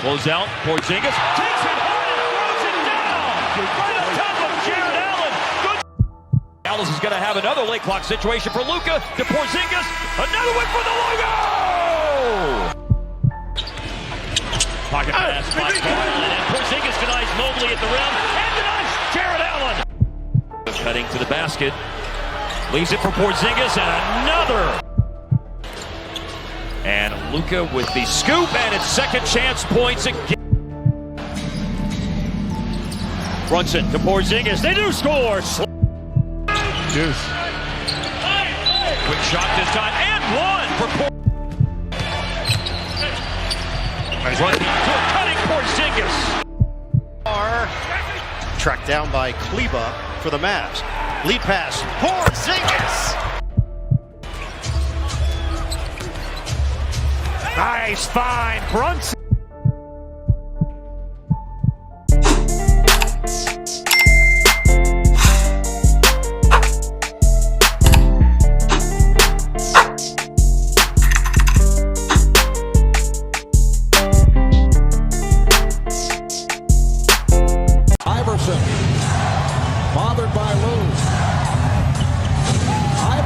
Close out, Porzingis takes it hard and throws it down right on top of Jared Allen. Good. Dallas is going to have another late clock situation for Luka to Porzingis. Another one for the logo. Pocket pass by Allen, and Porzingis denies Mobley at the rim and denies Jared Allen. Cutting to the basket, leaves it for Porzingis and another. And Luka with the scoop, and it's second chance points again. Brunson to Porzingis, they do score! Deuce. Quick shot this time, and one for Porzingis. Running to a cutting Porzingis. Tracked down by Kleba for the Mavs. Lead pass, Porzingis! Nice find, Brunson. Iverson, bothered by Lou.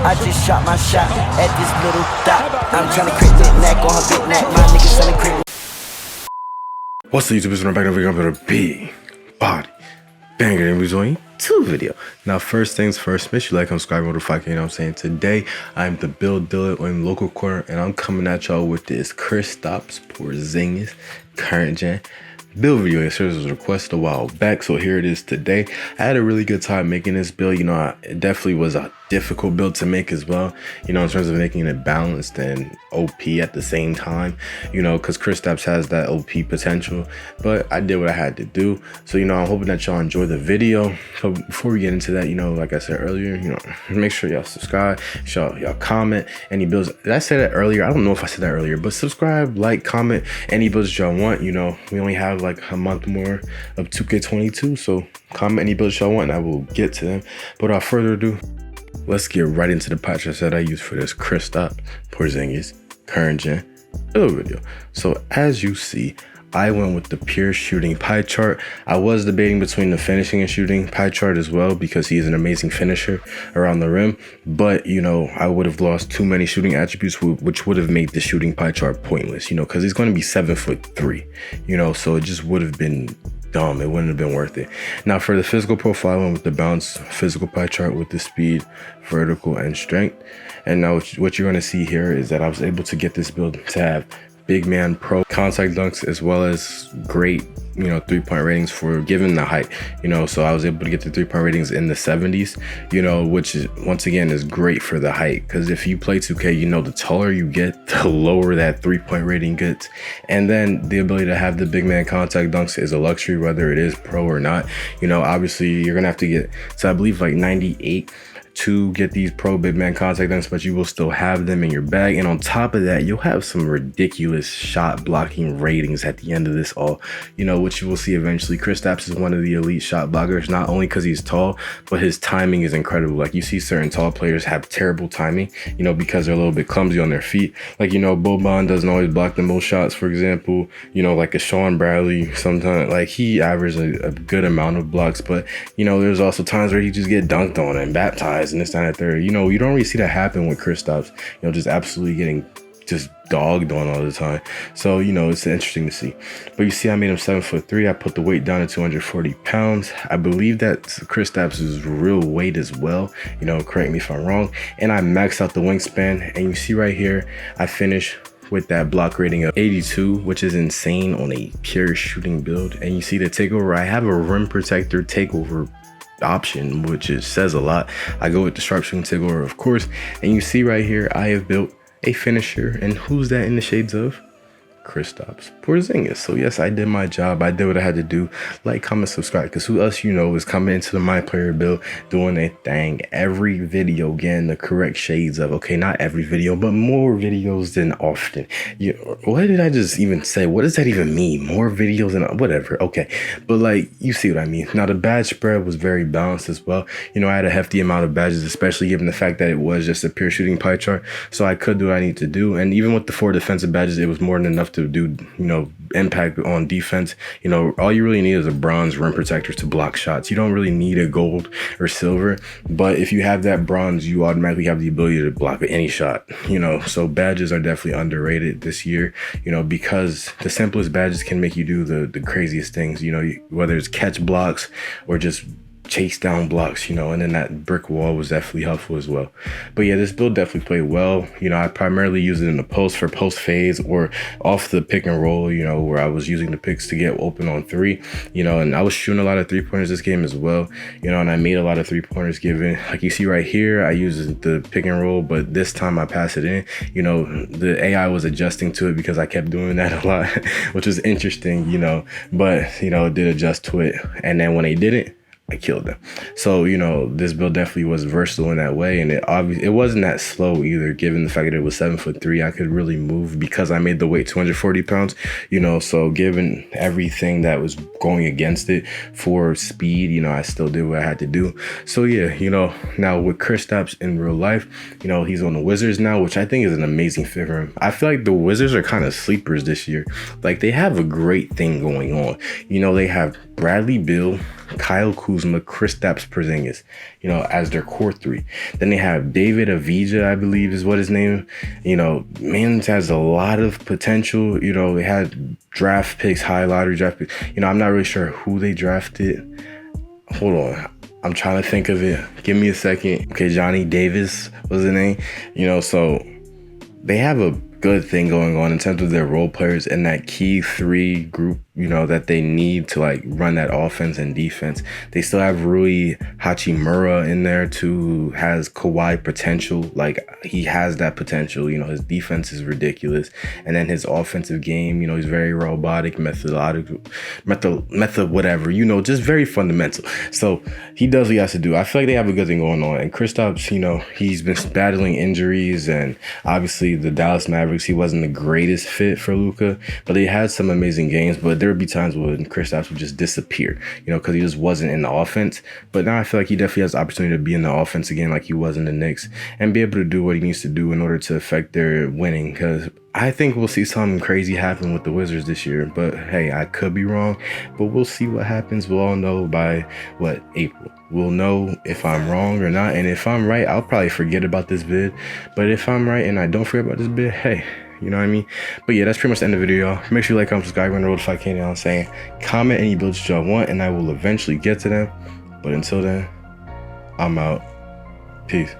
I just shot my shot at this little dot. I'm trying to crit that neck on her big neck. My niggas selling crit. What's the YouTube? It's back over here with a big body banger, and we're doing two video. Now, first things first, make sure you like and subscribe, notify, you know what I'm saying. Today I'm the build dealer in local corner, and I'm coming at y'all with this Kristaps Porzingis current gen build video. This was requested a while back, so here it is today. I had a really good time making this build. You know, it definitely was a difficult build to make as well, you know, in terms of making it balanced and OP at the same time, you know, because Kristaps has that OP potential, but I did what I had to do. So, you know, I'm hoping that y'all enjoy the video. So before we get into that, you know, like I said earlier, you know, make sure y'all subscribe, y'all comment any builds. Did I say that earlier? I don't know if I said that earlier, but subscribe, like, comment any builds y'all want. You know, we only have like a month more of 2K22, so comment any builds y'all want and I will get to them. But without further ado, let's get right into the patch that I used for this Kristaps Porzingis current gen build video. So as you see, I went with the pure shooting pie chart. I was debating between the finishing and shooting pie chart as well, because he's an amazing finisher around the rim, but you know, I would have lost too many shooting attributes, which would have made the shooting pie chart pointless, you know, because he's going to be 7'3", you know, so it just would have been dumb. It wouldn't have been worth it. Now for the physical profile, I went with the balanced physical pie chart with the speed, vertical, and strength. And now what you're going to see here is that I was able to get this build to have big man pro contact dunks, as well as great, you know, 3-point ratings for given the height, you know. So I was able to get the 3-point ratings in the 70s, you know, which is, once again, is great for the height, because if you play 2K, you know, the taller you get, the lower that 3-point rating gets. And then the ability to have the big man contact dunks is a luxury, whether it is pro or not. You know, obviously you're gonna have to get, so I believe like 98 to get these pro big man contact dunks, but you will still have them in your bag. And on top of that, you'll have some ridiculous shot blocking ratings at the end of this all, you know, which you will see eventually. Kristaps is one of the elite shot blockers, not only because he's tall, but his timing is incredible. Like, you see certain tall players have terrible timing, you know, because they're a little bit clumsy on their feet. Like, you know, Boban doesn't always block the most shots, for example, you know, like a Sean Bradley. Sometimes, like, he averages a good amount of blocks, but you know, there's also times where he just get dunked on and baptized and this, that, and that, third. You know, you don't really see that happen with Kristaps, you know, just absolutely getting just dogged on all the time. So, you know, it's interesting to see. But you see, I made him 7'3". I put the weight down to 240 pounds. I believe that Kristaps' real weight as well, you know, correct me if I'm wrong. And I maxed out the wingspan, and you see right here, I finished with that block rating of 82, which is insane on a pure shooting build. And you see the takeover, I have a rim protector takeover option, which says a lot. I go with the sharpshooting takeover, of course. And you see right here, I have built a finisher, and who's that in the shades of? Kristaps Porzingis. So yes, I did my job. I did what I had to do. Like, comment, subscribe, because who else you know is coming into the myplayer build doing a thing every video, getting the correct shades of, okay, not every video, but more videos than often. What did I just even say? What does that even mean? More videos than whatever. Okay, but like, you see what I mean. Now the badge spread was very balanced as well. You know, I had a hefty amount of badges, especially given the fact that it was just a pure shooting pie chart, so I could do what I need to do. And even with the 4 defensive badges, it was more than enough to do, impact on defense. All you really need is a bronze rim protector to block shots. You don't really need a gold or silver, but if you have that bronze, you automatically have the ability to block any shot. So badges are definitely underrated this year, because the simplest badges can make you do the craziest things, whether it's catch blocks or just chase down blocks, and then that brick wall was definitely helpful as well. But yeah, this build definitely played well. I primarily use it in the post for post phase or off the pick and roll, where I was using the picks to get open on three, and I was shooting a lot of 3-pointers this game as well, and I made a lot of 3-pointers given, like you see right here, I use the pick and roll, but this time I pass it in. The AI was adjusting to it because I kept doing that a lot, which was interesting, but it did adjust to it. And then when they didn't, I killed them. So, this build definitely was versatile in that way. And it wasn't that slow either, given the fact that it was 7'3". I could really move because I made the weight 240 pounds, so given everything that was going against it for speed, I still did what I had to do. So yeah, now with Kristaps in real life, he's on the Wizards now, which I think is an amazing fit for him. I feel like the Wizards are kind of sleepers this year. Like, they have a great thing going on. They have Bradley Beal, Kyle Kuzma, Kristaps Porzingis, as their core three. Then they have David Avdija, I believe is what his name. Mans has a lot of potential. They had draft picks, high lottery draft picks. I'm not really sure who they drafted. Hold on. I'm trying to think of it. Give me a second. Okay, Johnny Davis was the name. So they have a good thing going on in terms of their role players and that key three group, that they need to like run that offense and defense. They still have Rui Hachimura in there too, who has Kawhi potential. Like, he has that potential. His defense is ridiculous, and then his offensive game, he's very robotic, method whatever, just very fundamental. So he does what he has to do. I feel like they have a good thing going on. And Kristaps, he's been battling injuries, and obviously the Dallas Mavericks, he wasn't the greatest fit for Luka, but he had some amazing games. But there would be times when Kristaps would just disappear, because he just wasn't in the offense. But now I feel like he definitely has the opportunity to be in the offense again, like he was in the Knicks, and be able to do what he needs to do in order to affect their winning. Because I think we'll see something crazy happen with the Wizards this year. But hey, I could be wrong, but we'll see what happens. We'll all know by April. We'll know if I'm wrong or not. And if I'm right, I'll probably forget about this vid. But if I'm right and I don't forget about this vid, hey, you know what I mean? But yeah, that's pretty much the end of the video, y'all. Make sure you like, comment, subscribe, and roll the 5K down. Saying comment any builds that y'all want, and I will eventually get to them. But until then, I'm out. Peace.